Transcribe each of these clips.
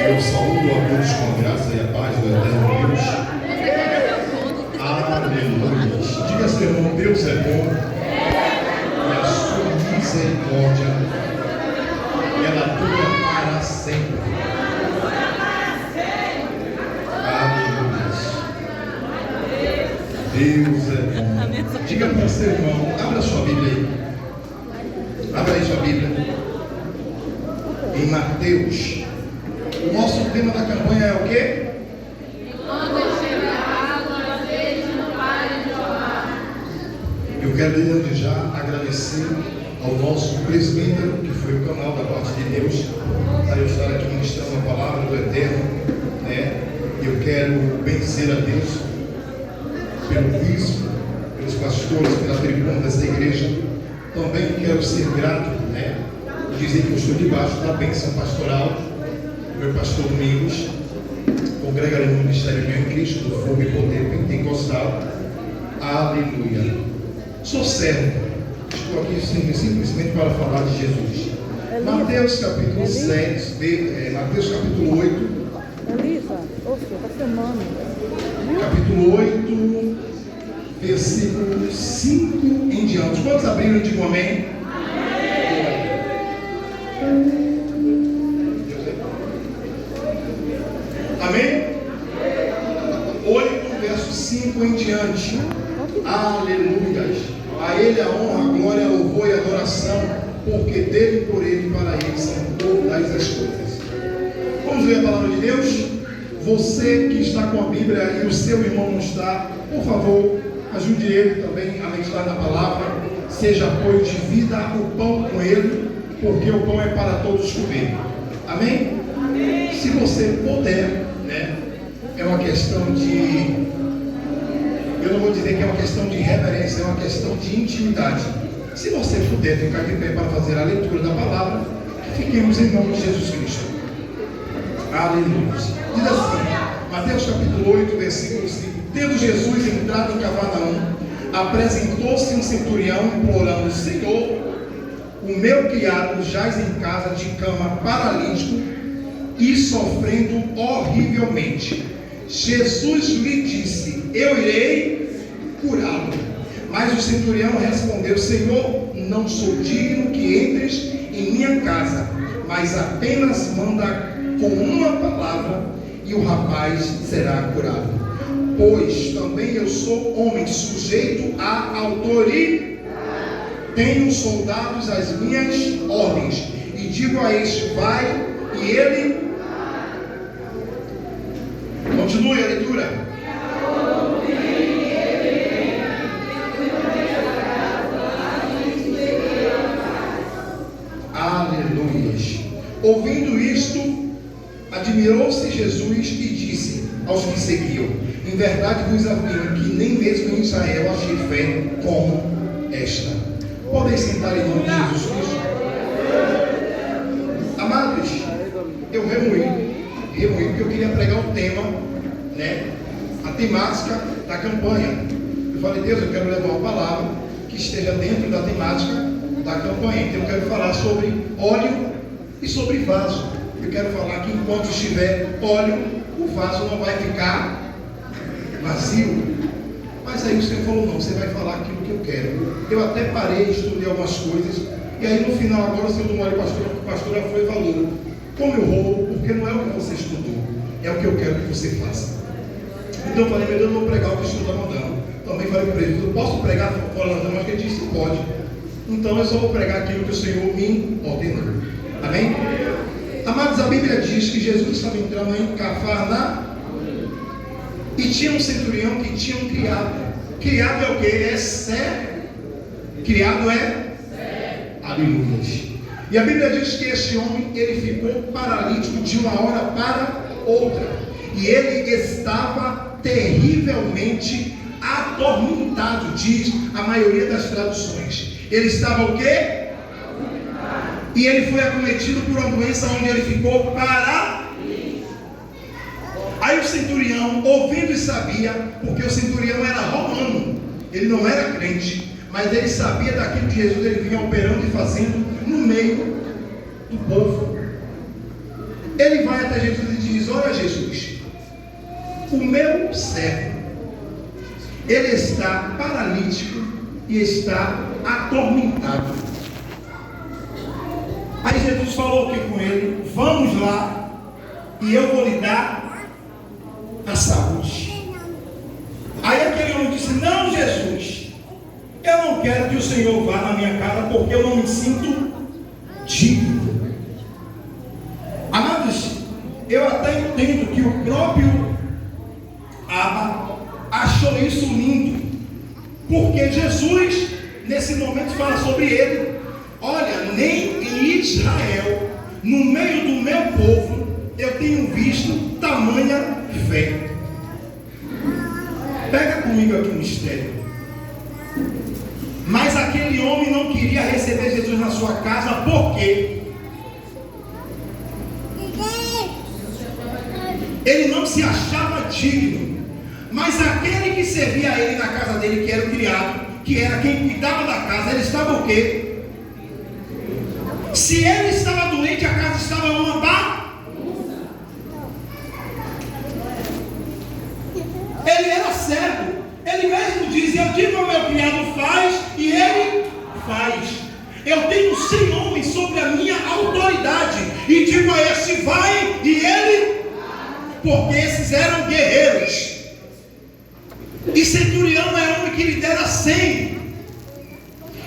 Eu saúdo a todos com a graça e a paz do eterno Deus. Aleluia. Diga ao seu irmão, Deus é bom e a sua misericórdia ela dura para sempre. Aleluia. Deus é bom. Diga para o seu irmão, abra sua Bíblia aí. Abra aí sua Bíblia. Em Mateus. O nosso tema da campanha é o quê? Enquanto chega a água, desde não pare de jorrar. Eu quero desde já agradecer ao nosso presbítero, que foi o canal da parte de Deus, para eu estar aqui ministrando a palavra do Eterno, né? Eu quero bendizer a Deus pelo bispo, pelos pastores, pela tribuna dessa igreja. Também quero ser grato, né? Dizer que eu estou debaixo da bênção pastoral do meu pastor Domingos, congrega no Ministério Meu em Cristo, do Fogo e Poder Pentecostal. Aleluia. Sou servo, estou aqui simplesmente para falar de Jesus. Mateus capítulo 6, Mateus capítulo 8. Elisa, você está filmando. Capítulo 8, versículo 5 em diante. Quantos abriram e digam amém? Amém? 8, verso 5 em diante. Aleluia. A Ele a honra, a glória, a louvor e a adoração, porque dele, por Ele, para Ele são todas as coisas. Vamos ler a palavra de Deus? Você que está com a Bíblia e o seu irmão não está, por favor, ajude ele também a meditar na palavra. Seja apoio de vida, o pão com ele, porque o pão é para todos comer. Amém? Amém. Se você puder, né? É uma questão de... Eu não vou dizer que é uma questão de reverência, é uma questão de intimidade. Se você puder ficar de pé para fazer a leitura da palavra, fiquemos em nome de Jesus Cristo. Aleluia. Diz assim, Mateus capítulo 8, versículo 5. Tendo Jesus entrado em Cafarnaum, apresentou-se um centurião implorando: Senhor, o meu criado jaz em casa de cama paralítico e sofrendo horrivelmente. Jesus lhe disse: eu irei curá-lo. Mas o centurião respondeu: Senhor, não sou digno que entres em minha casa, mas apenas manda com uma palavra e o rapaz será curado. Pois também eu sou homem sujeito à autoridade. Tenho soldados às minhas ordens, e digo a este: vai, e ele... Continue a leitura. Aleluia. Ouvindo isto, admirou-se Jesus e disse aos que seguiam: em verdade vos afirmo que nem mesmo em Israel achei fé como esta. Podem sentar em nome de Jesus Cristo. Amados, eu remoí porque eu queria pregar o tema, né? A temática da campanha. Eu falei: Deus, eu quero levar uma palavra que esteja dentro da temática da campanha. Então eu quero falar sobre óleo e sobre vaso. Eu quero falar que enquanto estiver óleo, o vaso não vai ficar vazio. Mas aí o Senhor falou: não, você vai falar aquilo que eu quero. Eu até parei, estudei algumas coisas, e aí no final agora o Senhor do Mole pastora foi e falou: como eu roubo, porque não é o que você estudou, é o que eu quero que você faça. Então eu falei: meu Deus, eu vou pregar o que o Senhor está mandando. Também falei para ele: eu posso pregar fora da mas ele disse: pode. Então eu só vou pregar aquilo que o Senhor me ordenou. Amém? Amados, a Bíblia diz que Jesus estava entrando em Cafarnaum e tinha um centurião que tinha um criado. Criado é o que? É servo. Criado é servo. Aleluia. E a Bíblia diz que este homem, ele ficou paralítico de uma hora para outra. E ele estava terrivelmente atormentado, diz a maioria das traduções. Ele estava o quê? E ele foi acometido por uma doença onde ele ficou paralítico. Aí o centurião, ouvindo e sabia, porque o centurião era romano, ele não era crente, mas ele sabia daquilo que Jesus ele vinha operando e fazendo no meio do povo. Ele vai até Jesus e olha Jesus, o meu servo, ele está paralítico e está atormentado. Aí Jesus falou aqui com ele: vamos lá e eu vou lhe dar a saúde. Aí aquele homem disse: não, Jesus, eu não quero que o Senhor vá na minha casa, porque eu não me sinto digno. Amados, eu até entendo que o próprio Abba achou isso lindo, porque Jesus nesse momento fala sobre ele: olha, nem em Israel, no meio do meu povo, eu tenho visto tamanha fé. Pega comigo aqui o mistério. Mas aquele homem não queria receber Jesus na sua casa, porque ele não se achava digno. Mas aquele que servia a ele na casa dele, que era o criado, que era quem cuidava da casa, ele estava o quê? Se ele estava doente, a casa estava uma bagunça. Ele era servo. Ele mesmo diz: eu digo ao meu criado, faz, e ele faz. Eu tenho 100 homens sobre a minha autoridade, e digo a este, vai, e ele, porque esses eram guerreiros. E centurião é homem que lidera 100.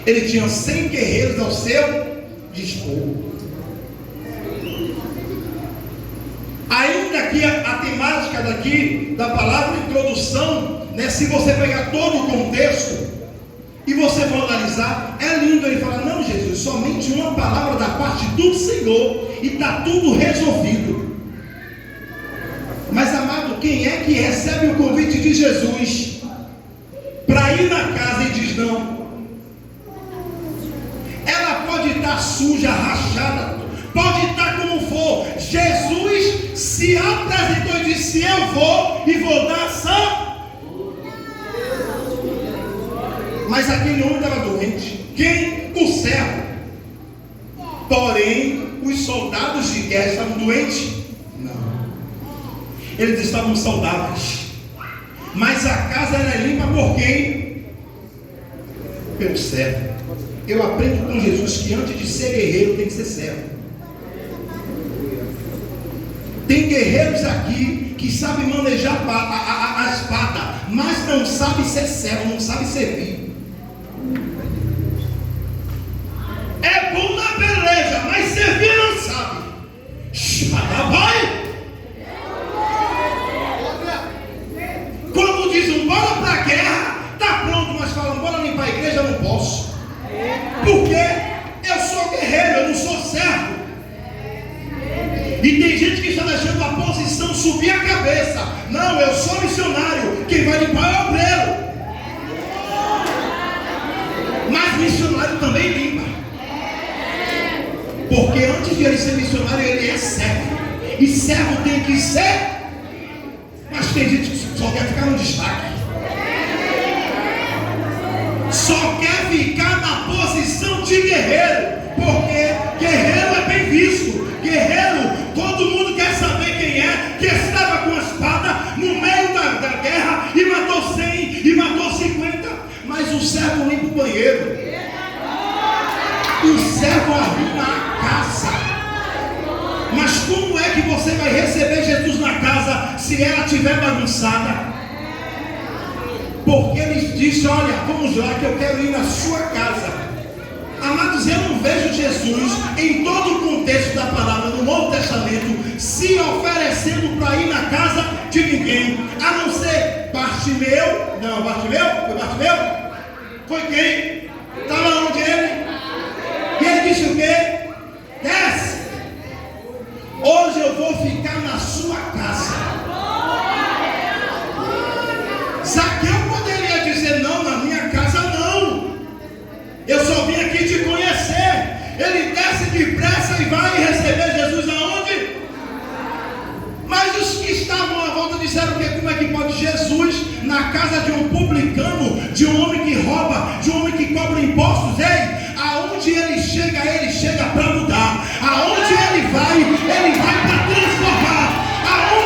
Ele tinha 100 guerreiros ao seu dispor. Ainda que a temática daqui da palavra de introdução, né, se você pegar todo o contexto e você for analisar, é lindo. Ele fala: não, Jesus, somente uma palavra da parte do Senhor e está tudo resolvido. Mas amado, quem é que recebe o convite de Jesus para ir na casa e diz não? Ela pode estar suja, rachada, pode estar como for. Jesus se apresentou e disse: eu vou e vou dar ação. Mas aquele homem estava doente. Quem? O servo. Porém, os soldados de guerra estavam doentes? Eles estavam saudáveis, mas a casa era limpa por quem? Pelo servo. Eu aprendo com Jesus que antes de ser guerreiro tem que ser servo. Tem guerreiros aqui que sabem manejar a espada, mas não sabem ser servo, não sabem servir. É bom na peleja, mas servir não sabe. Vai! Quando dizem bora para a guerra, está pronto, mas falam bora limpar a igreja, eu não posso. Porque eu sou guerreiro, eu não sou servo. E tem gente que está deixando a posição subir a cabeça. Não, eu sou missionário, quem vai limpar é o obreiro. Mas missionário também limpa. Porque antes de ele ser missionário, ele é servo. E servo tem que ser. Mas tem gente que só quer ficar no destaque. Só quer ficar na posição de guerreiro. Porque guerreiro é bem visto. Guerreiro, todo mundo quer saber quem é. Que estava com a espada no meio da guerra e matou 100 e matou 50. Mas o servo limpa o banheiro. O servo arruma a casa. Mas como é que você vai receber Jesus na casa se ela estiver bagunçada? Porque ele disse: olha, vamos lá que eu quero ir na sua casa. Amados, eu não vejo Jesus em todo o contexto da palavra no Novo Testamento se oferecendo para ir na casa de ninguém, a não ser Bartimeu. Não, Bartimeu? Foi Bartimeu? Foi quem? Estava onde ele? E ele disse o quê? Desce. Hoje eu vou ficar na sua casa. Zaqueu poderia dizer: não, na minha casa não. Eu só vim aqui te conhecer. Ele desce depressa e vai receber Jesus aonde? Mas os que estavam à volta disseram que como é que pode Jesus na casa de um publicano, de um homem que rouba, de um homem que cobra impostos? Ei, aonde ele chega para mudar. Aonde ele vai para transformar. Aonde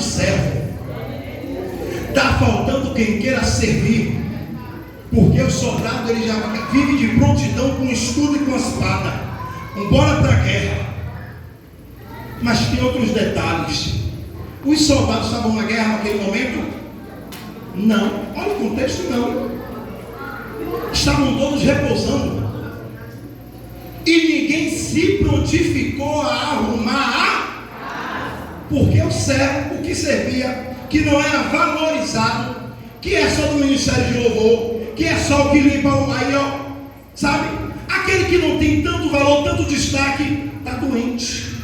servo. Está faltando quem queira servir, porque o soldado ele já vive de prontidão com escudo e com espada, embora para a guerra. Mas tem outros detalhes. Os soldados estavam na guerra naquele momento? Não. Olha o contexto, não. Estavam todos repousando. E ninguém se prontificou a arrumar porque o servo, o que servia, que não era valorizado, que é só do ministério de louvor, que é só o que limpa o aí, ó, sabe? Aquele que não tem tanto valor, tanto destaque, está doente.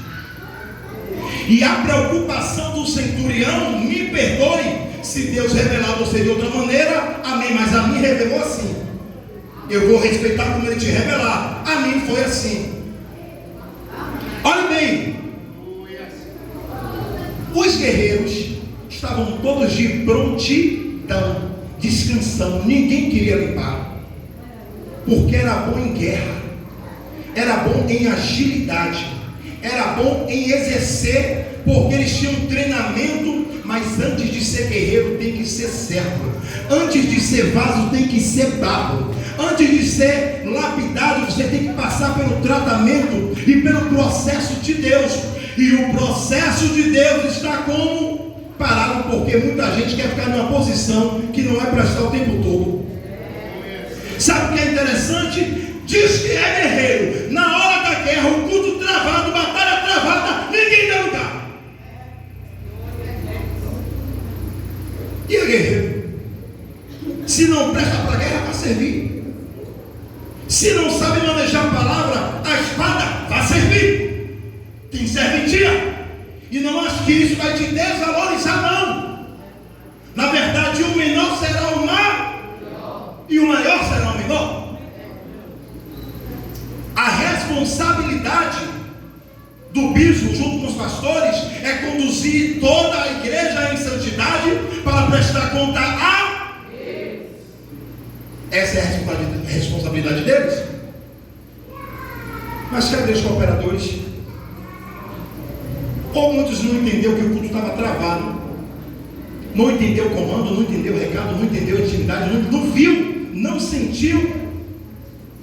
E a preocupação do centurião, me perdoe, se Deus revelar você de outra maneira, amém, mas a mim revelou assim. Eu vou respeitar como ele te revelar. A mim foi assim. Olha bem, os guerreiros estavam todos de prontidão, descansando. Ninguém queria limpar, porque era bom em guerra, era bom em agilidade, era bom em exercer, porque eles tinham um treinamento. Mas antes de ser guerreiro tem que ser servo, antes de ser vaso tem que ser barro, antes de ser lapidado você tem que passar pelo tratamento e pelo processo de Deus. E o processo de Deus está como parado, porque muita gente quer ficar numa posição que não é para estar o tempo todo. Sabe o que é interessante? Diz que é guerreiro, na hora da guerra, o culto travado, batalha travada, ninguém dá lugar. E o guerreiro? Se não presta para a guerra, vai servir. Se não sabe manejar a palavra, a espada, vai servir. Tem serventia. E não acho que isso vai te desvalorizar, não. Na verdade, o menor será o maior e o maior será o menor. A responsabilidade do bispo junto com os pastores é conduzir toda a igreja em santidade para prestar conta a Deus. Essa é a responsabilidade deles. Mas cadê os cooperadores? Ou muitos não entenderam que o culto estava travado, não entendeu o comando, não entendeu o recado, não entendeu a intimidade, não viu, não sentiu,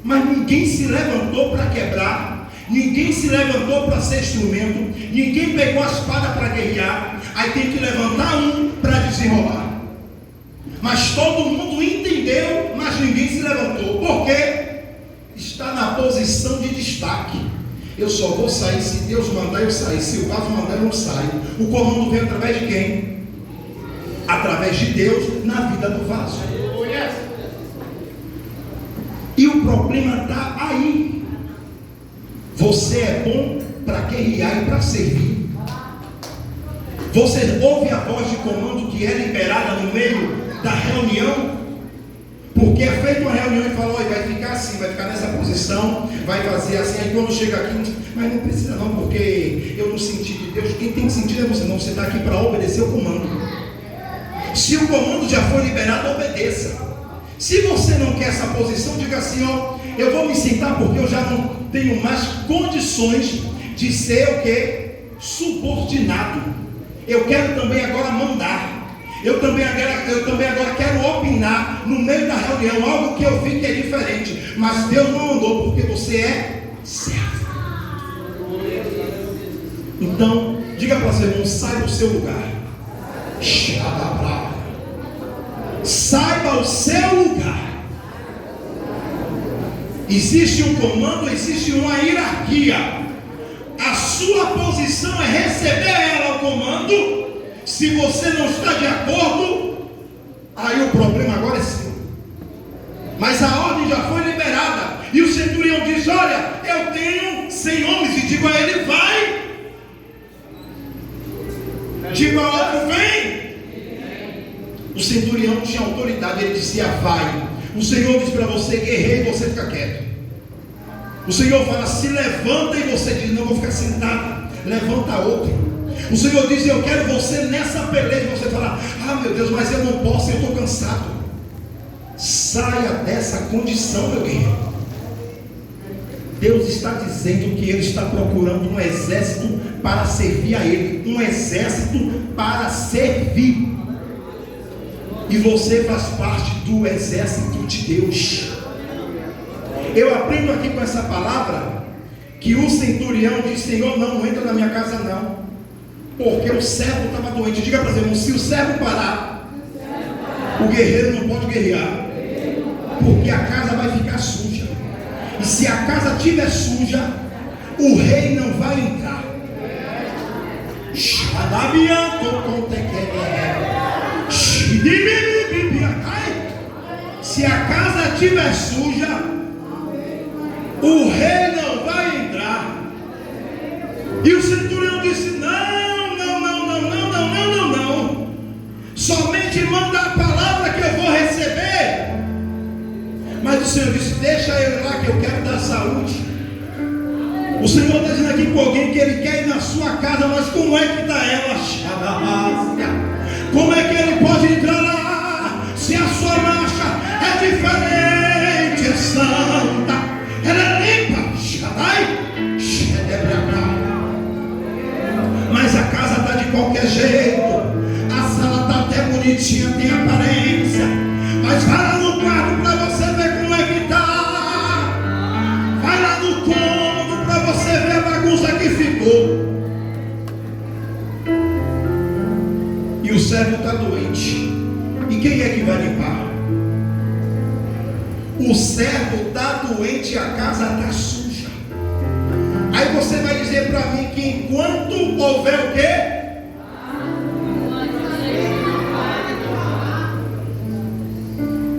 mas ninguém se levantou para quebrar. Ninguém se levantou para ser instrumento, ninguém pegou a espada para guerrear. Aí tem que levantar um para desenrolar. Mas todo mundo entendeu, mas ninguém se levantou. Por quê? Está na posição de destaque. Eu só vou sair se Deus mandar eu sair. Se o vaso mandar eu não saio. O comando vem através de quem? Através de Deus na vida do vaso. E o problema está aí. Você é bom para guerrear e para servir. Você ouve a voz de comando que é liberada no meio da reunião, porque é feita uma reunião e fala: olha, vai ficar assim, vai ficar nessa posição, vai fazer assim. Aí quando chega aqui, mas não precisa não, porque eu não senti de Deus. Quem tem que sentir é você, não. Você está aqui para obedecer o comando. Se o comando já foi liberado, obedeça. Se você não quer essa posição, diga assim: ó, eu vou me sentar porque eu já não tenho mais condições de ser o que? Subordinado. Eu quero também agora mandar. Eu também agora quero opinar no meio da reunião, algo que eu vi que é diferente. Mas Deus não mandou, porque você é servo. Então, diga para seu irmão: saiba o seu lugar. Saiba o seu lugar. Existe um comando, existe uma hierarquia. A sua posição é receber ela, o comando. Se você não está de acordo, aí o problema agora é seu. Mas a ordem já foi liberada. E o centurião diz: olha, eu tenho 100 homens. E digo a ele: vai. Digo a outro: vem. O centurião tinha autoridade, ele dizia: vai. O Senhor diz para você: guerreiro, e você fica quieto. O Senhor fala: se levanta, e você diz: não, vou ficar sentado. Levanta outro. O Senhor diz: eu quero você nessa peleja. E você fala: ah, meu Deus, mas eu não posso, eu estou cansado. Saia dessa condição, meu guerreiro. Deus está dizendo que Ele está procurando um exército para servir a Ele, um exército para servir. E você faz parte do exército de Deus. Eu aprendo aqui com essa palavra que o centurião disse: Senhor, não entra na minha casa não, porque o servo estava doente. Diga para os irmãos: se o servo parar, o guerreiro não pode guerrear, porque a casa vai ficar suja. E se a casa estiver suja, o rei não vai entrar. Se a casa estiver suja, o rei não vai entrar. E o centurião disse: não, não, não, não, não, não, não, não, não. Somente manda a palavra que eu vou receber. Mas o Senhor disse: deixa eu ir lá que eu quero dar saúde. O Senhor está dizendo aqui com alguém que Ele quer ir na sua casa, mas como é que está ela? Como é que Ele pode entrar lá se a sua marcha é diferente, é santa, ela é limpa? Mas a casa está de qualquer jeito, a sala está até bonitinha, tem aparência, mas vai lá no quarto para você ver como é que está. Vai lá no cômodo para você ver a bagunça que ficou. E o servo está doente. E quem é que vai limpar? O servo está doente e a casa está suja. Aí você vai dizer para mim que enquanto houver o quê?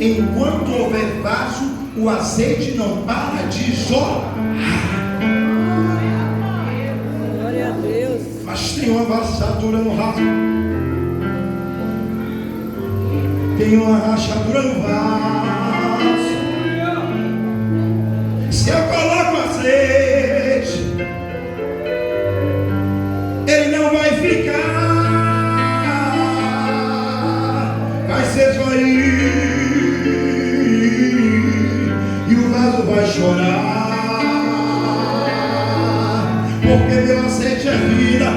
Enquanto houver vaso, o azeite não para de jorrar. Glória a Deus. Mas tem uma rachadura no vaso. Tem uma rachadura no vaso. Se eu coloco azeite, ele não vai ficar, vai ser só ir. E o vaso vai chorar, porque meu azeite é vida.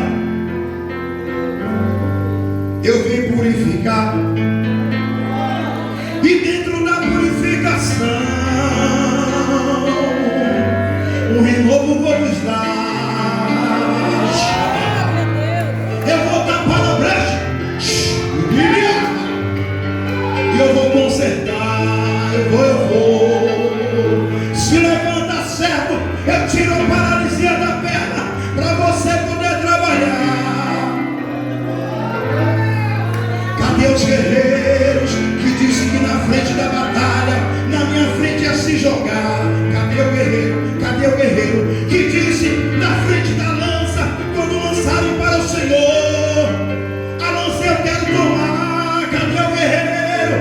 Eu vim purificar, e dentro da purificação um renovo vou nos dar. Eu vou tapar a brecha e eu vou consertar. Eu vou. Se levanta certo, eu tiro a paralisia da perna para você poder trabalhar. Cadê os guerreiros que dizem que na frente da batalha, na minha frente é se jogar? Cadê o guerreiro? Cadê o guerreiro que disse na frente da lança, quando lançarem para o Senhor, a lança eu quero tomar? Cadê o guerreiro?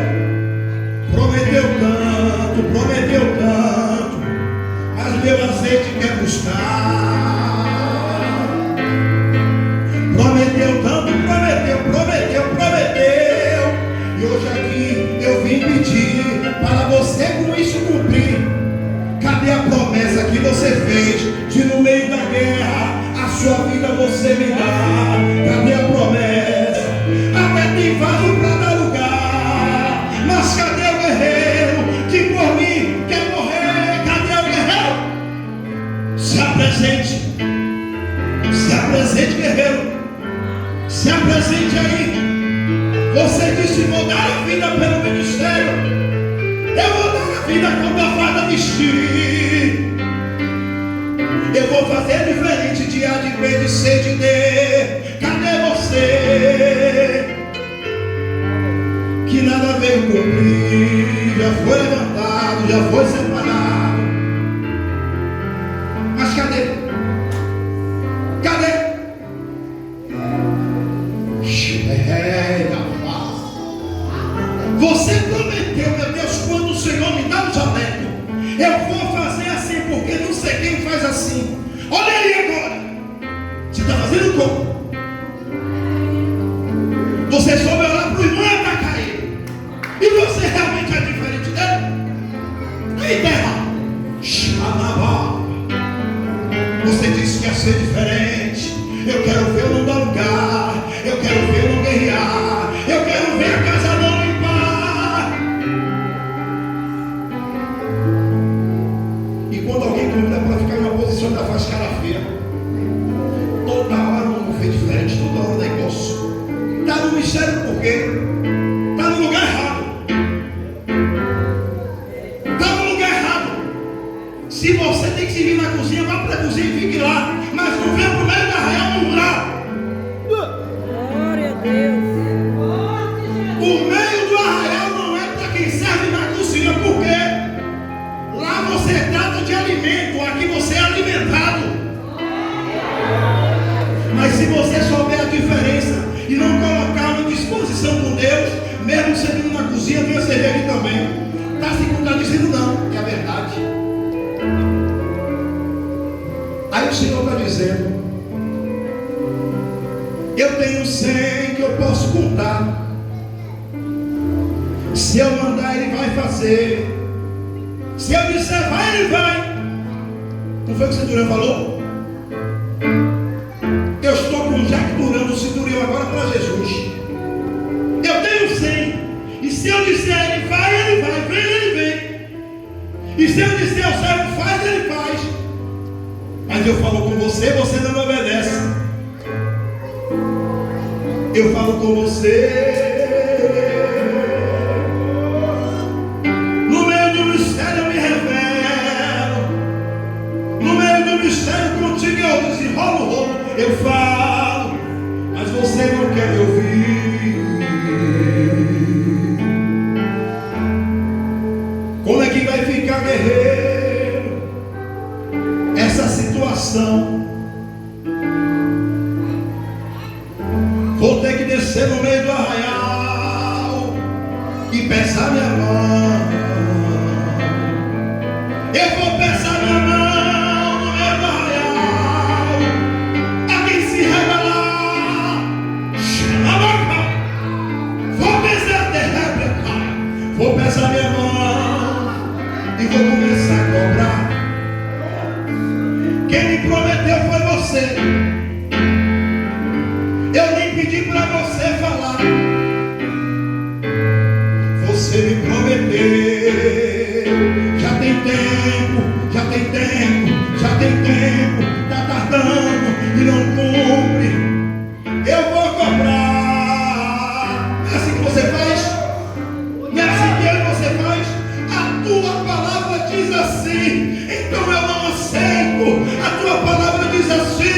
Prometeu tanto, mas meu azeite quer buscar. Prometeu tanto, prometeu. E hoje aqui eu vim pedir para você com isso cumprir. Cadê a promessa que você fez de no meio da guerra a sua vida você me dá? Cadê a promessa? Até tem vaso para dar lugar, mas cadê o guerreiro que por mim quer morrer? Cadê o guerreiro? Se apresente guerreiro, se apresente aí. Você disse: vou dar a vida pelo ministério, eu vou dar a vida quando a farda vestir. Eu vou fazer diferente de A, de B, de C, de D. Cadê você? Que nada veio cumprir, já foi levantado, já foi separado. Mas cadê? Você prometeu, meu Deus, quando o Senhor me dá um jaleco, eu vou fazer assim, porque não sei quem faz assim. Olha aí agora. Você está fazendo como? Você soube olhar para o irmão e atacar ele, e você realmente é diferente dele? Aí terra, você disse que ia ser diferente. Eu moço. Está no mistério por quê? Está no lugar errado. Está no lugar errado. Se você tem que servir na cozinha, vá para a cozinha e fique lá. Mas não venha para o meio da arraial murmurar. Glória a Deus. O meio do arraial não é para quem serve na cozinha, porque lá você trata de alimento, aqui você é alimentado. Mas se você souber a diferença e não colocar uma disposição com Deus, mesmo servindo na cozinha, venha servir aqui também. Está se contradizendo? Não, é a verdade. Aí o Senhor está dizendo: eu tenho 100 que eu posso contar. Se eu mandar, ele vai fazer. Se eu disser vai, ele vai. Não foi o que o Centurião falou? Eu estou com o Jack Durão do Centurião agora para Jesus. Eu tenho 100. E se eu disser ele vai, vem, ele vem. E se eu disser o servo faz, ele faz. Mas eu falo com você, você não me obedece. Eu falo com você. No meio do mistério eu me revelo. No meio do mistério contigo eu desenrolo o rolo. Eu falo, mas você não quer me ouvir. Como é que vai ficar, guerreiro, essa situação? Vou ter que descer no meio do arraial e pesar minha mão. Eu vou pesar minha mão no meio do arraial. A quem se revelar, chama a boca. Vou pesar de réplica. Vou pesar minha mão e vou começar a cobrar. Quem me prometeu foi você. Eu nem pedi para você falar. Você me prometeu. Já tem tempo, já tem tempo, já tem tempo. Está tardando e não cumpre. Eu vou cobrar. Não é assim que você faz? Não é assim que você faz? A tua palavra diz assim. Então eu não aceito. A tua palavra diz assim.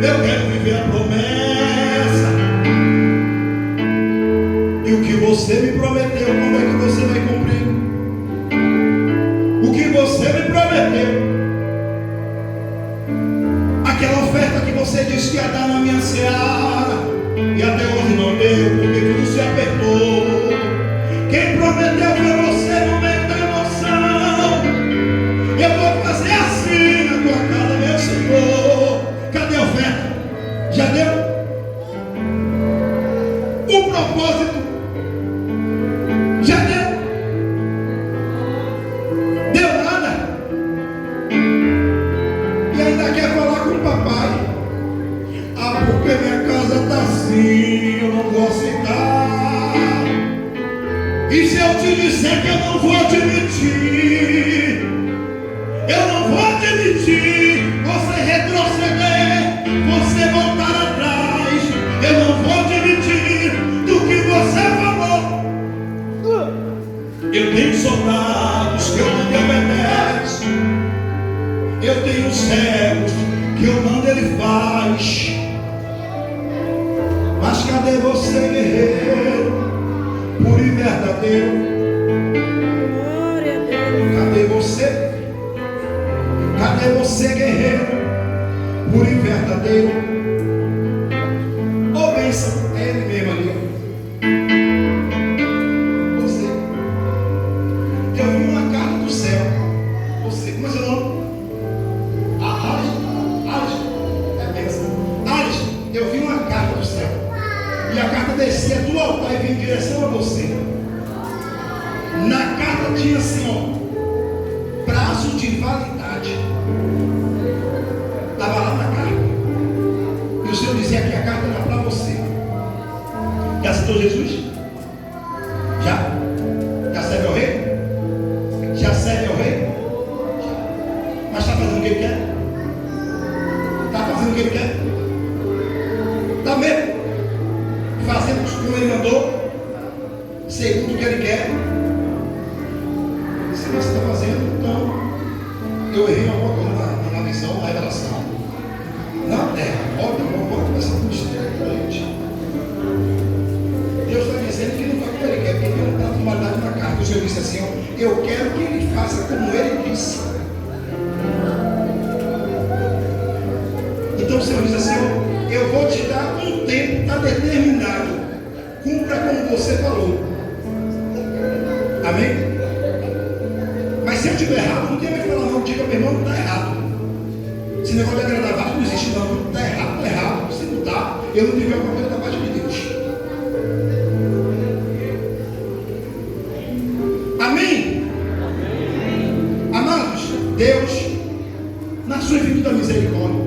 Eu quero viver a promessa. E o que você me prometeu, como é que você vai cumprir? O que você me prometeu, aquela oferta que você disse que ia dar na minha seara, e até hoje não deu, porque tudo se apertou. Quem prometeu foi você no meio da emoção. Eu vou fazer assim na tua casa, meu Senhor. Cadê a oferta? Já deu? O propósito já deu? Deu nada? E ainda quer falar com o papai? Ah, porque minha casa está assim, eu não vou aceitar. E se eu te disser que eu não vou admitir? Eu não vou admitir você retroceder, você voltar atrás. Eu não vou admitir do que você falou. Eu tenho soldados que eu não me obedeço. Eu tenho servos que eu mando, ele faz. Mas cadê você, guerreiro, puro e verdadeiro? Glória a Deus. Cadê você? Cadê você, guerreiro, puro e verdadeiro? Ô bênção, é ele mesmo ali, ó. Você. Eu vi uma carta do céu. Você, como é seu nome? Alisson. É bênção. Alisson, eu vi uma carta do céu. E a carta descia do altar e vinha em direção a você. Na carta tinha assim, ó, prazo de validade. Estava lá na carta. E o Senhor dizia que a carta era para você. Já aceitou Jesus? Já? Já serve ao rei? Já serve ao rei? Mas está fazendo o que ele quer? Está fazendo o que ele quer? Está mesmo fazendo como ele mandou, segundo o que ele quer. Se você está fazendo, então eu errei alguma coisa na visão, na revelação. Na terra, vamos começar com isso para a gente. Deus está dizendo que não está como ele quer, porque ele não está trabalhando na carta. O Senhor disse assim: ó, eu quero que ele faça como ele disse. Então o Senhor diz assim: ó, eu vou te dar um tempo, está determinado. Cumpra como você falou. Amém? Mas se eu estiver errado, não tem mais que falar, não. Diga, meu irmão, não está errado. Esse negócio de agradar não existe, não. Está errado, está errado. Se não está, eu não tive alguma coisa da parte de Deus. Amém? Amados, Deus, na sua infinita misericórdia,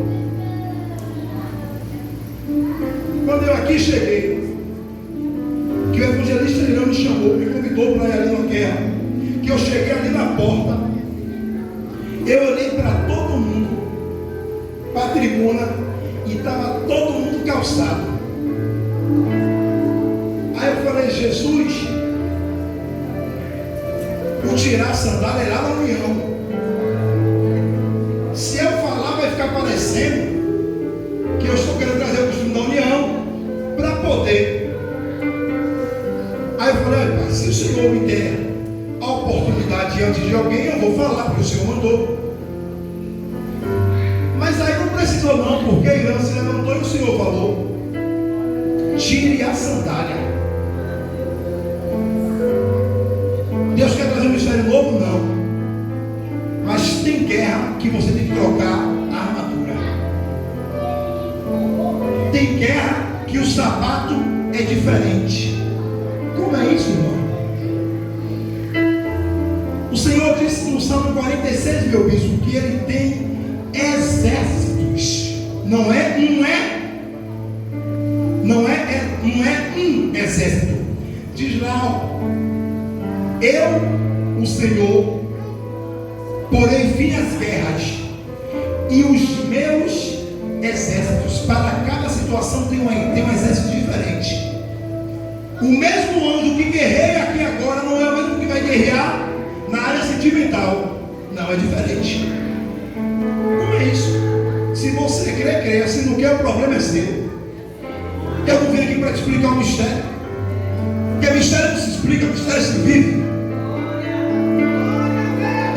quando eu aqui cheguei, que o evangelista Irã me chamou, me convidou para ir ali na guerra, que eu cheguei ali na porta, eu olhei para todo mundo, para a tribuna, e estava todo mundo calçado. Aí eu falei: Jesus, o tirar a sandália é lá na união. Se eu falar, vai ficar parecendo que eu estou querendo trazer o costume da união para poder. Aí eu falei: olha, pai, se o Senhor me der a oportunidade diante de alguém, eu vou falar, porque o Senhor mandou. Mas aí não precisou não, porque a Irã se levantou e o Senhor falou: tire a sandália. Deus quer trazer um mistério novo? Não. Mas tem guerra que você tem que trocar a armadura. Tem guerra que o sapato é diferente. Como é isso, irmão? O Senhor disse no Salmo 46, meu bispo, que ele tem exércitos. Não é um exército. Diz lá: eu, o Senhor, porém fim às guerras, e os meus exércitos. Para cada situação tem um exército diferente. O mesmo anjo que guerreia aqui agora não é o mesmo que vai guerrear na área sentimental. Não, é diferente. Como é isso? Se você crê, creia. Se não quer, o problema é seu. Eu não vim aqui para te explicar o mistério, porque mistério não se explica, mistério se vive.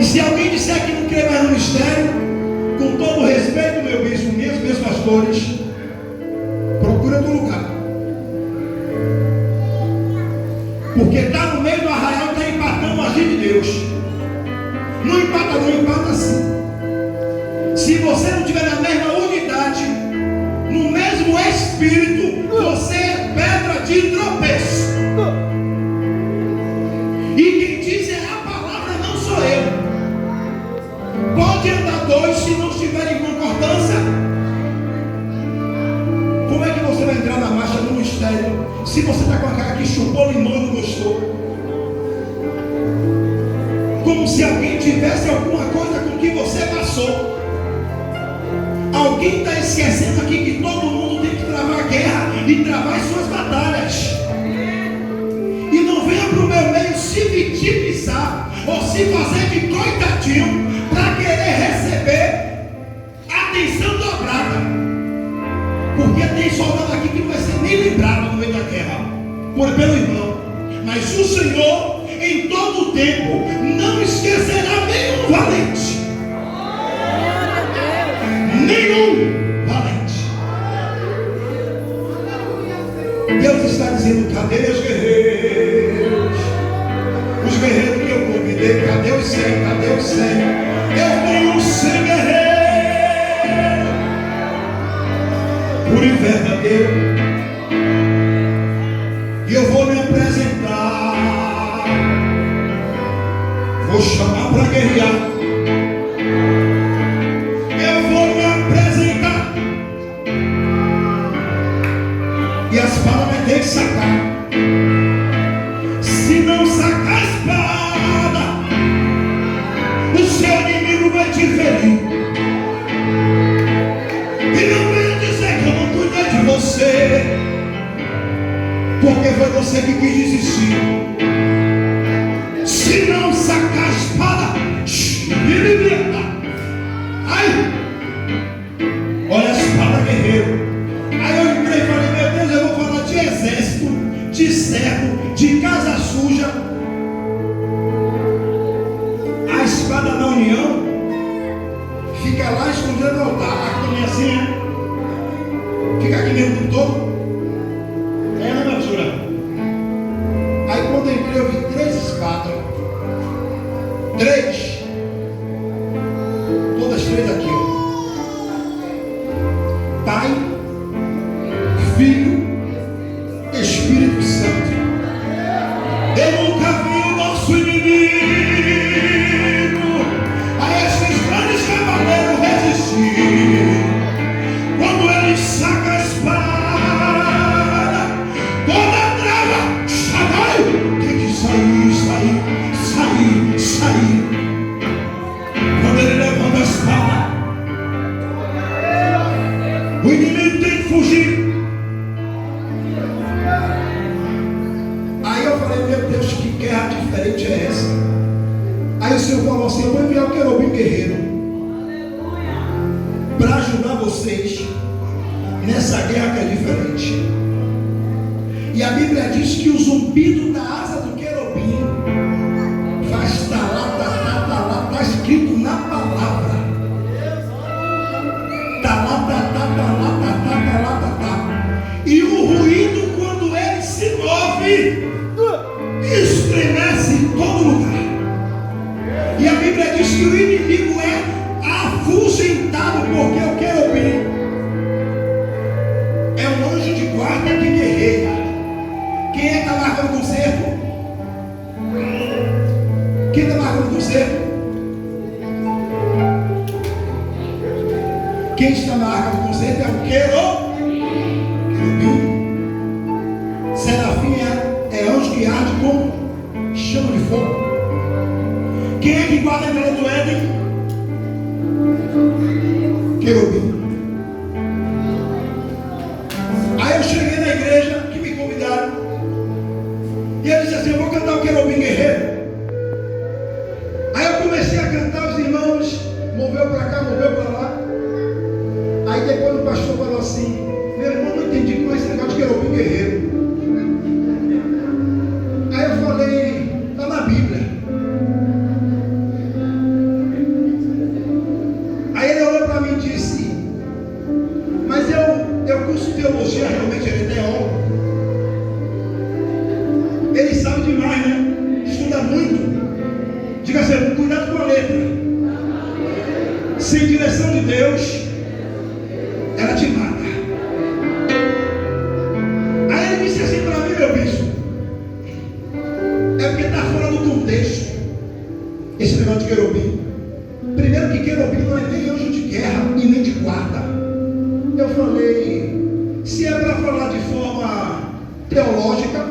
E se alguém disser que não crê mais no mistério, com todo o respeito, meu bispo, meus pastores, procura outro lugar. Porque está no meio do arraial, está empatando o agir de Deus. Não empata não, empata assim. Se você não tiver na mesma unidade, no mesmo espírito, você é pedra de tropeço. E quem diz é a palavra, não sou eu. Pode andar dois se não estiverem em concordância. Como é que você vai entrar na marcha do mistério se você está com a cara que chupou limão e não gostou? Como se alguém tivesse alguma coisa com que você passou. Alguém está esquecendo aqui que todo mundo tem que travar a guerra e travar as suas batalhas. E não venha para o meu meio se vitimizar ou se fazer de coitadinho para querer receber atenção dobrada. Porque tem soldado aqui que não vai ser nem lembrado no meio da guerra pelo irmão. Mas o Senhor, em todo o tempo, não esquecerá nenhum valente. Nenhum valente. Deus está dizendo: cadê meus guerreiros? Os guerreiros que eu convidei, cadê os 100? Cadê os 100? Eu tenho 100 guerreiros, puro e verdadeiro. E eu vou me apresentar, vou chamar para guerrear. E a espada vai ter que sacar. Se não sacar a espada, o seu inimigo vai te ferir. E não venha dizer que eu não cuidei de você. porque foi você que quis desistir. Se não sacar a espada, ai, olha a espada, guerreiro. Aí eu entrei e falei, meu Deus, eu vou falar de exército, de servo, de casa suja. A espada da união fica lá escondida no altar. Aqui também assim, é? Fica aqui mesmo o todo. É, né, meu senhor? Aí quando eu entrei, eu vi 3 espadas. 3. Todas 3 aqui, ó. Pai, Filho, Espírito Santo. Eu nunca vi o nosso inimigo a esses grandes cavaleiros resistir. Quando ele saca a espada, toda a trava, sai, tem que sair. Quando ele levanta a espada, o inimigo tem que fugir. Aí eu falei, meu Deus, que guerra diferente é essa? Aí o Senhor falou assim, eu vou enviar o querubim guerreiro para ajudar vocês nessa guerra que é diferente. E a Bíblia diz que o zumbido da asa do querubim faz está escrito na palavra. E o ruído, quando ele se move, estremece em todo lugar. E a Bíblia diz que o inimigo é afugentado, porque o querubim é um anjo de guarda que guerreia. Quem é que está marcando o cerco? Quem está marcando o cerco? Quem está marcando o cerco é o querubim. Serafim é anjo que arde com chama de fogo. Quem é que guarda a entrada do Éden? Querubim. Aí eu cheguei na igreja que me convidaram e eu disse assim, eu vou cantar o querubim guerreiro. Aí eu comecei a cantar, os irmãos moveu para cá, moveu para lá. Aí depois o pastor falou assim, meu irmão, não entendi como é esse negócio de querubim guerreiro. Aí eu falei, está na Bíblia. Aí ele olhou para mim e disse, mas eu curso teologia, realmente ele é teólogo. Ele sabe demais, né? Estuda muito. Diga assim, cuidado com a letra. Sem direção de Deus, ela te mata. Aí ele disse assim para mim, meu bispo, é porque está fora do contexto esse negócio de querubim. Primeiro que querubim não é nem anjo de guerra e nem de guarda. Eu falei, se é para falar de forma teológica,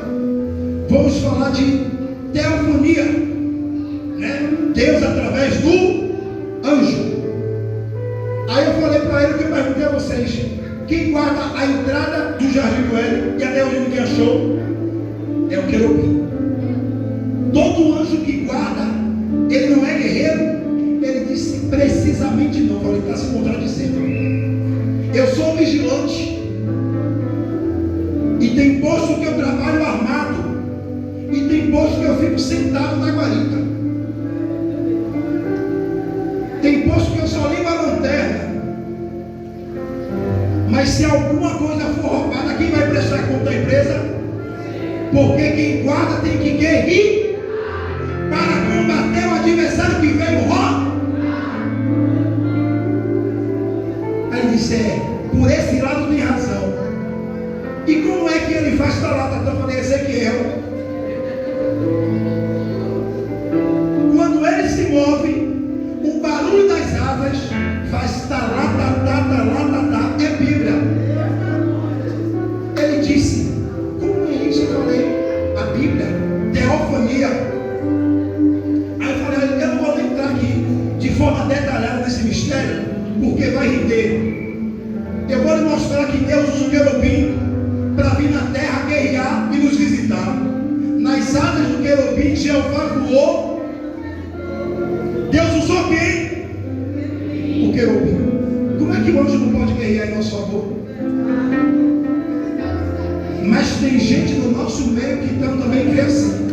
vamos falar de teofonia, né? Deus através do anjo. Aí eu falei para ele que eu perguntei a vocês, quem guarda a entrada do jardim do Éden e até hoje ninguém achou? É o querubim. Todo anjo que guarda, ele não é guerreiro? Ele disse, precisamente não. Eu falei, está se contradizendo. Eu sou vigilante e tem posto que eu trabalho armado e tem posto que eu fico sentado na guarita. Tem posto que eu só ligo a lanterna. Mas se alguma coisa for roubada, quem vai prestar conta da empresa? Porque quem guarda tem que guerrear para combater o adversário que veio roubar. Aí ele disse, por esse lado tem razão. E como é que ele faz talata? Então eu falei, Ezequiel. Quando ele se move, o barulho das asas faz talata, é Bíblia. Ele disse, como é isso? Eu falei, a Bíblia, teofonia. Aí eu falei, eu não vou entrar aqui de forma detalhada nesse mistério, porque vai render. Eu vou lhe mostrar que Deus usa o querubim para vir na terra guerrear e nos visitar. Nas asas do querubim Jeová voou. Deus usou quem? O querubim. Como é que o anjo não pode guerrear em nosso favor? Mas tem gente no nosso meio que também crê assim.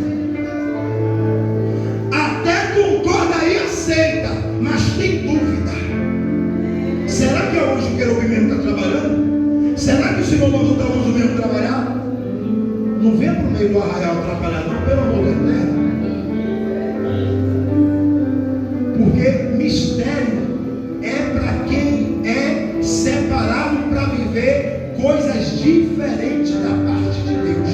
Até concorda e aceita, mas tem dúvida. Será que é o anjo querubim mesmo está trabalhando? Será que o Senhor mandou o anjo mesmo trabalhar? Não venha para o meio do arraial atrapalhar, não, pelo amor de Deus. Porque mistério é para quem é separado para viver coisas diferentes da parte de Deus.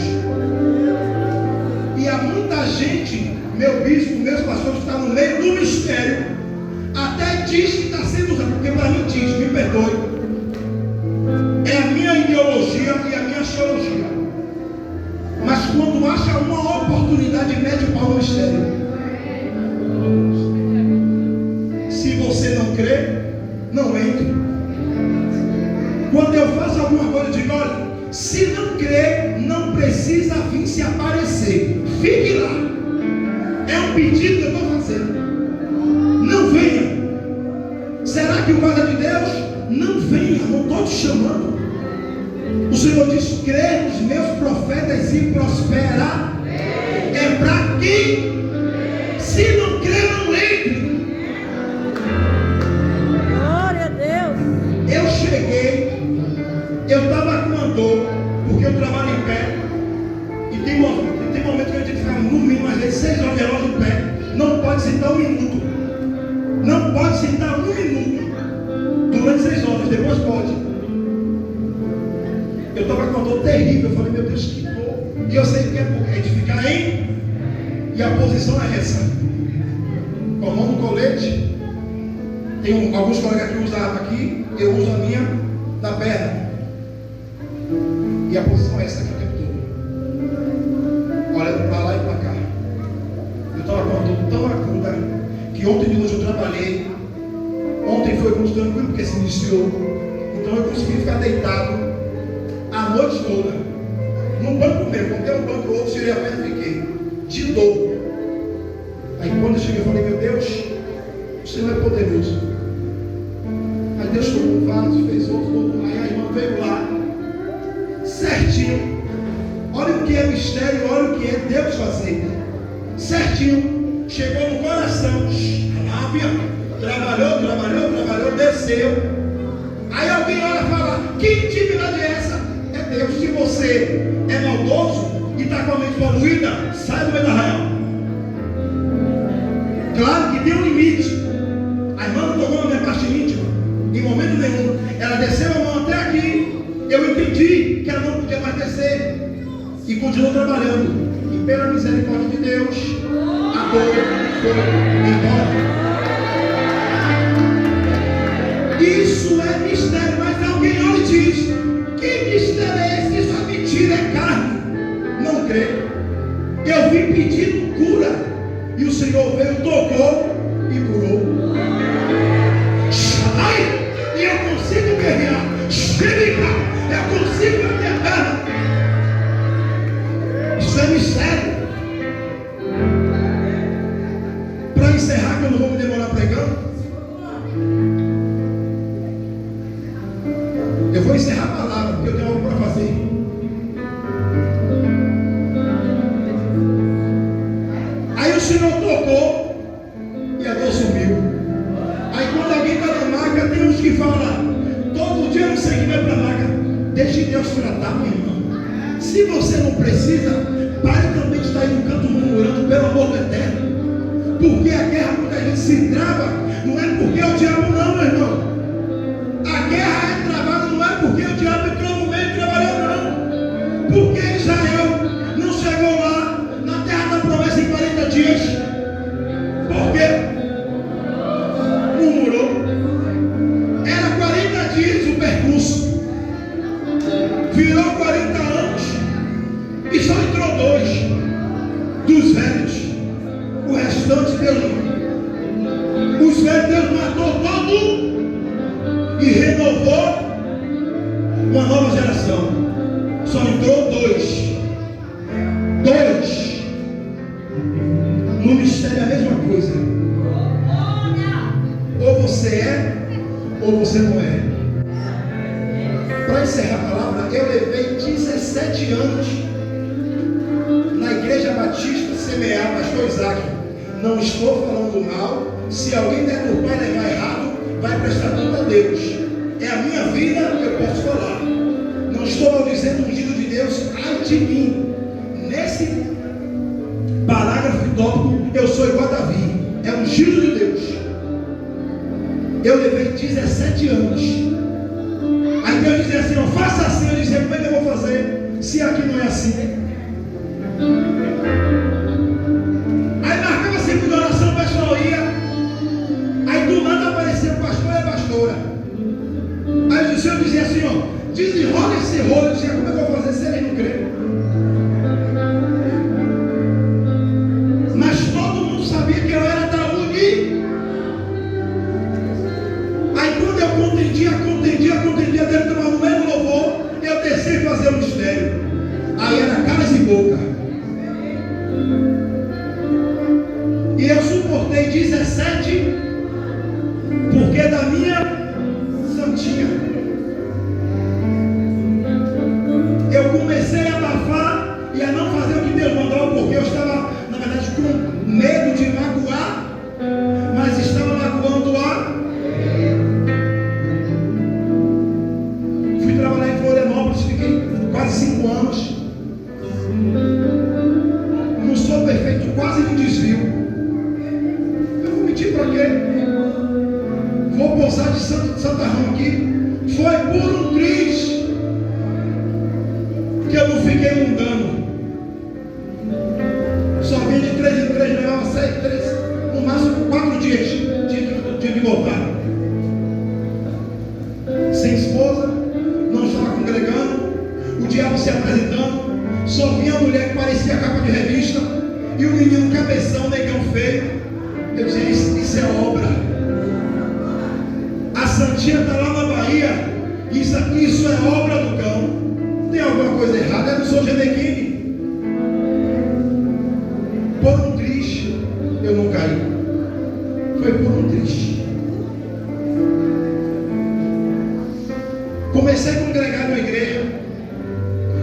E há muita gente, meu bispo, meus pastores, que estão no meio do mistério, até diz que está sendo usado, porque para mim diz, me perdoe, é a minha ideologia e a minha teologia. Mas quando acha uma oportunidade, mete o pau no mistério. Se você não crê, não entre. Quando eu faço alguma coisa, eu digo, olha, se não crê, não precisa vir se aparecer. Fique lá. É um pedido que eu estou fazendo. Não venha. Será que o guarda de Deus? Não venha, não estou te chamando. O Senhor diz, crê nos meus profetas e prospera. É para quem? Se não crê, não entre. Glória a Deus. Eu cheguei, eu estava com uma dor, porque eu trabalho em pé. E tem momento que eu tenho que ficar no mínimo, às vezes 6 horas de relógio em pé. Não pode sentar 1 minuto. Não pode sentar 1 minuto durante 6 horas, depois pode. Eu estava com uma dor terrível. Eu falei, meu Deus, que dor. E eu sei que é de ficar em. E a posição é essa. Com a mão no colete. Tem alguns colegas que usam aqui. Eu uso a minha na perna. E a posição é essa aqui o tempo todo. Olhando para lá e para cá. Eu estava com uma dor tão aguda que ontem de noite eu trabalhei. Ontem foi muito tranquilo porque se iniciou. Então eu consegui ficar deitado a noite toda, num banco mesmo, não tem um banco ou outro, tirei a perna e fiquei, de dor. Aí quando eu cheguei, eu falei, meu Deus, o Senhor é poderoso. Aí Deus tomou um vaso, fez outro, aí a irmã veio lá, certinho. Olha o que é mistério, olha o que é Deus fazer. Certinho, chegou no coração, trabalhou, desceu. Aí alguém olha e fala, que intimidade é essa? Deus, se você é maldoso e está com a mente poluída, sai do meio da arraial. Claro que tem um limite. A irmã não tocou na minha parte íntima, em momento nenhum. Ela desceu a mão até aqui. Eu entendi que ela não podia mais descer e continuou trabalhando. E pela misericórdia de Deus, a dor foi embora. Isso é mistério, mas alguém olha e diz, que mistério é esse? Isso é mentira, é carne. Não crê. Eu vim pedindo cura e o Senhor veio, tocou e curou. Ai, e eu consigo guerrear. Xerica, eu consigo a minha perna. Isso é mistério. Para encerrar, que eu não vou me demorar pregando, eu vou encerrar a palavra, porque eu tenho algo para fazer. Aí o Senhor tocou e a dor sumiu. Aí quando alguém está na maca, tem uns que falam, todo dia eu não sei que vai para a maca. Deixe Deus tratar, meu irmão. Se você não precisa, pare também de estar aí no canto murmurando, pelo amor do eterno. Porque a guerra muita gente se trava, não é porque é o diabo não, meu irmão. A guerra é travada, não é porque o diabo entrou no meio e trabalhou, não. Porque Israel não chegou lá na terra da promessa em 40 dias. Por quê? Murmurou. Era 40 dias o percurso. Virou 40 anos e só entrou 2 dos velhos. O restante Deus não. Os velhos Deus matou todo e renovou uma nova geração. Só entrou 2. Dois, no ministério é a mesma coisa. Ou você é, ou você não é. Para encerrar a palavra, eu levei 17 anos na Igreja Batista semear, pastor Isaac. Não estou falando mal. Se alguém deturpar e levar errado, vai prestar conta a Deus. É a minha vida, eu posso falar. Não estou maldizendo o ungido de Deus, ai de mim. Nesse parágrafo e tópico, eu sou igual a Davi. É ungido de Deus. Eu levei 17 anos. Aí Deus dizia assim, ó, faça assim. Eu dizia, como é que eu vou fazer? Se aqui não é assim. Aí marcava sempre de oração, o pessoal ia. Aí do nada aparecia o pastor e a pastora. Aí o Senhor dizia assim, ó, desenrola esse rolo. Eu dizia, como é que eu vou fazer se eles não creem? Mas todo mundo sabia que eu era da Uni. Aí quando eu contendia, Deus estava no meio do louvor, eu desci e fazia o mistério. Aí era caras e boca. E eu suportei 17, porque da minha santinha. Eu comecei a abafar e a não fazer o que Deus mandou, porque eu estava, na verdade, com medo de magoar, mas estava magoando a. Fui trabalhar em Florianópolis, fiquei quase 5 anos. Não sou perfeito, quase me desvio. Eu vou mentir para quê? Vou pousar de Santarrão aqui. Foi por um triz que eu não fiquei mundano. Só vinha de 3 em 3, levava 6, 3, no máximo 4 dias. Tinha que voltar. Sem esposa, não estava congregando, o diabo se apresentando. Só vinha a mulher que parecia capa de revista e o menino cabeção, negão feio. Eu dizia, isso é obra. A Santinha está lá na Bahia. Isso é obra do cão. Tem alguma coisa errada? Eu não sou Genequine. Por um triz eu não caí. Foi por um triz. Comecei a congregar na igreja.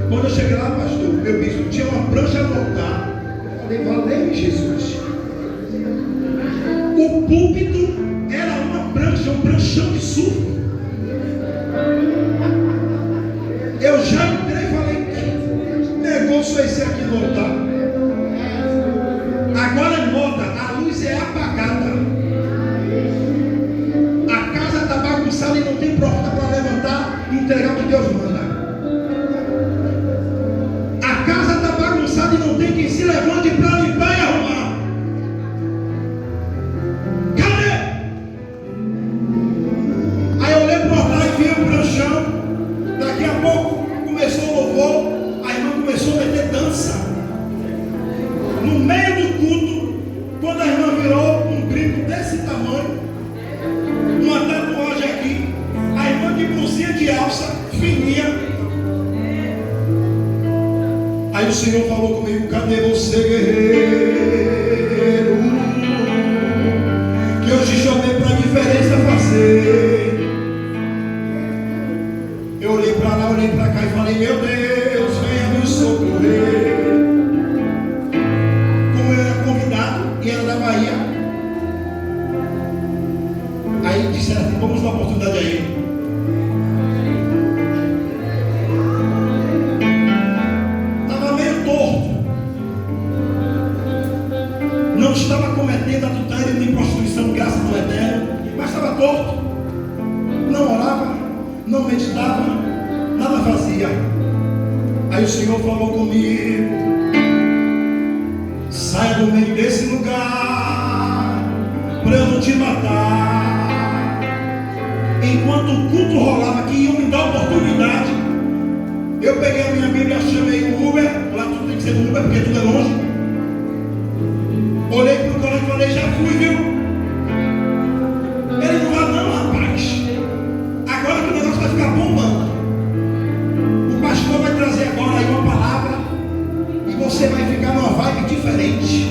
Quando eu cheguei lá, pastor, meu bispo tinha uma prancha no altar. Eu falei, valeu Jesus. O púlpito era uma prancha, um pranchão de surf. Eu já entrei e falei, que negócio é esse aqui no altar? Agora é moda, a luz é apagada. A casa está bagunçada e não tem profeta para levantar e entregar o que Deus manda. A casa está bagunçada e não tem quem se levante para limpar e arrumar. Cadê? Aí eu olhei para o altar e vi o pranchão. Daqui a pouco começou o louvor. A irmã começou a meter dança. No meio do culto, quando a irmã virou um brinco desse tamanho, uma tatuagem aqui, a irmã de blusinha de alça, fininha. Aí o Senhor falou comigo, cadê você, guerreiro? Que eu te chamei para a diferença fazer. Eu olhei para lá, olhei para cá e falei, meu Deus, venha me socorrer. Como eu era convidado e era da Bahia, aí disseram assim, vamos dar uma oportunidade aí. Não estava cometendo adultério nem prostituição, graças ao Eterno, mas estava torto. Não orava, não meditava, nada fazia. Aí o Senhor falou comigo, saia do meio desse lugar, para eu não te matar. Enquanto o culto rolava, que iam me dar oportunidade, eu peguei a minha Bíblia, chamei o Uber, lá tudo tem que ser no Uber, porque tudo é longe. Olhei para o colega e falei, já fui, viu? Ele não vai não, rapaz. Agora que o negócio vai ficar bombando. O pastor vai trazer agora aí uma palavra e você vai ficar diferente.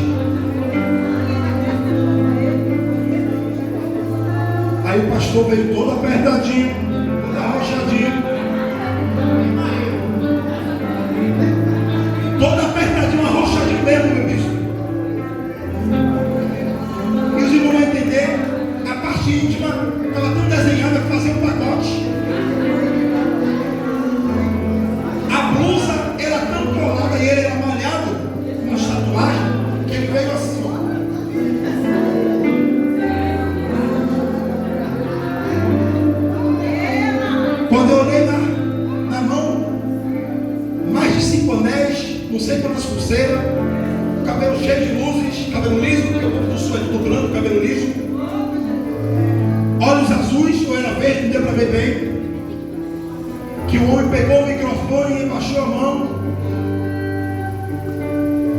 Aí o pastor veio todo apertadinho, todo arrochadinho, todo apertadinho, arrochadinho mesmo, meu bispo. E os irmãos vão entender, a parte íntima estava tão desenhada que fazia um pacote. A blusa era tão colada e ele era malhado com uma tatuagem que ele veio assim, ó. Quando eu olhei na mão, mais de 5 anéis, não sei quantas pulseiras, cabelo cheio de luzes, cabelo liso, porque o povo do sul é tudo branco, cabelo liso, olhos azuis, ou era verde, não deu para ver bem. Que o homem pegou o microfone e baixou a mão,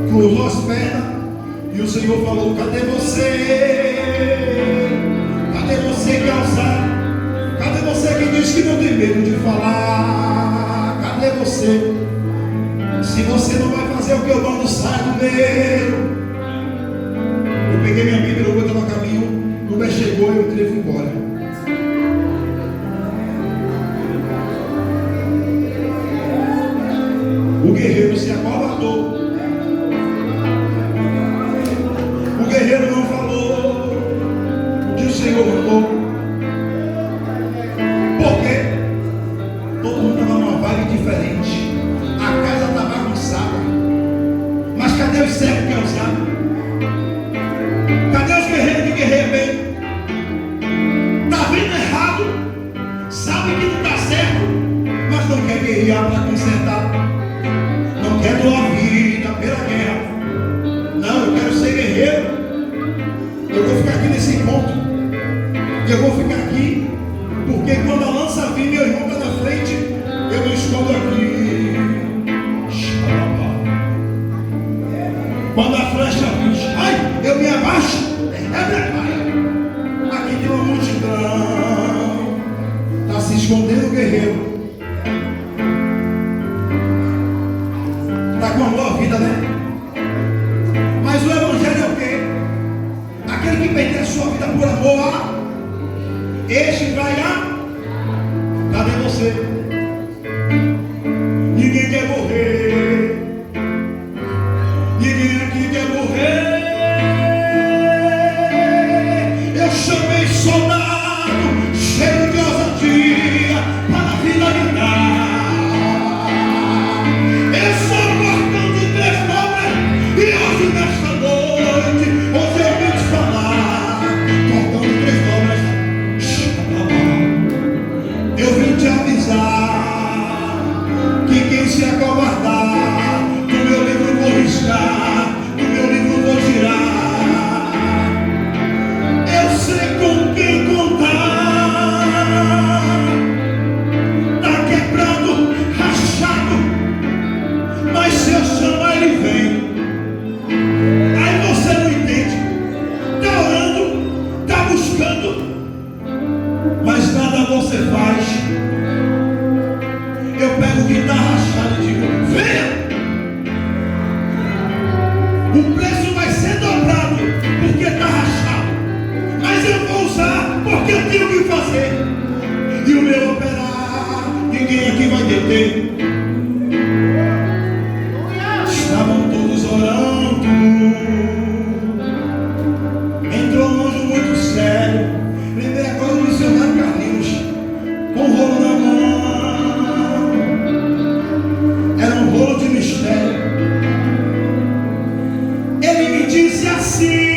cruzou as pernas, e o Senhor falou: cadê você? Cadê você que é ousado? Cadê você que diz que não tem medo de falar? Cadê você? Se você não vai fazer o que eu mando, sai do meio. Eu peguei minha Bíblia, o Uber estava a caminho, o Uber chegou e eu entrei e fui embora. O guerreiro se acovardou. O guerreiro não falou o que o Senhor mandou. Por quê? Todo mundo estava numa vibe diferente. A casa estava bagunçada. Mas cadê os servos que é usado? Cadê os guerreiros que guerreiam bem? Está vendo errado? Sabe que não está certo, mas não quer guerrear para consertar. Não quero a vida pela guerra. Não, eu quero ser guerreiro. Eu vou ficar aqui nesse ponto. Eu vou ficar aqui, porque quando a lança vir, meu irmão está na frente, eu me escondo aqui. Quando a flecha vir, ai, eu me abaixo. Aqui tem uma multidão. Está se escondendo o guerreiro. Com amor à vida, né? Mas o evangelho é o quê? Aquele que perde a sua vida por amor, este vai a... Cadê você? Ninguém quer morrer. Ninguém aqui quer morrer. Eu chamei soldado cheio de ousadia para finalizar. E hoje nesta noite, hoje eu vim te falar, cortando 3 dobras, eu vim te avisar, que quem se acovardar, do meu livro vou riscar, do meu livro vou tirar, eu sei com quem contar, tá quebrado, rachado, mas se eu chamar ele vem. Mas nada você faz. Eu pego o que está rachado e digo: venha. O preço vai ser dobrado porque está rachado, mas eu vou usar porque eu tenho que fazer. E o meu operar, ninguém aqui vai deter. Estavam todos orando. Entrou um anjo muito sério. Lembrei agora do missionário Carlinhos, com um rolo na mão. Era um rolo de mistério. Ele me disse assim: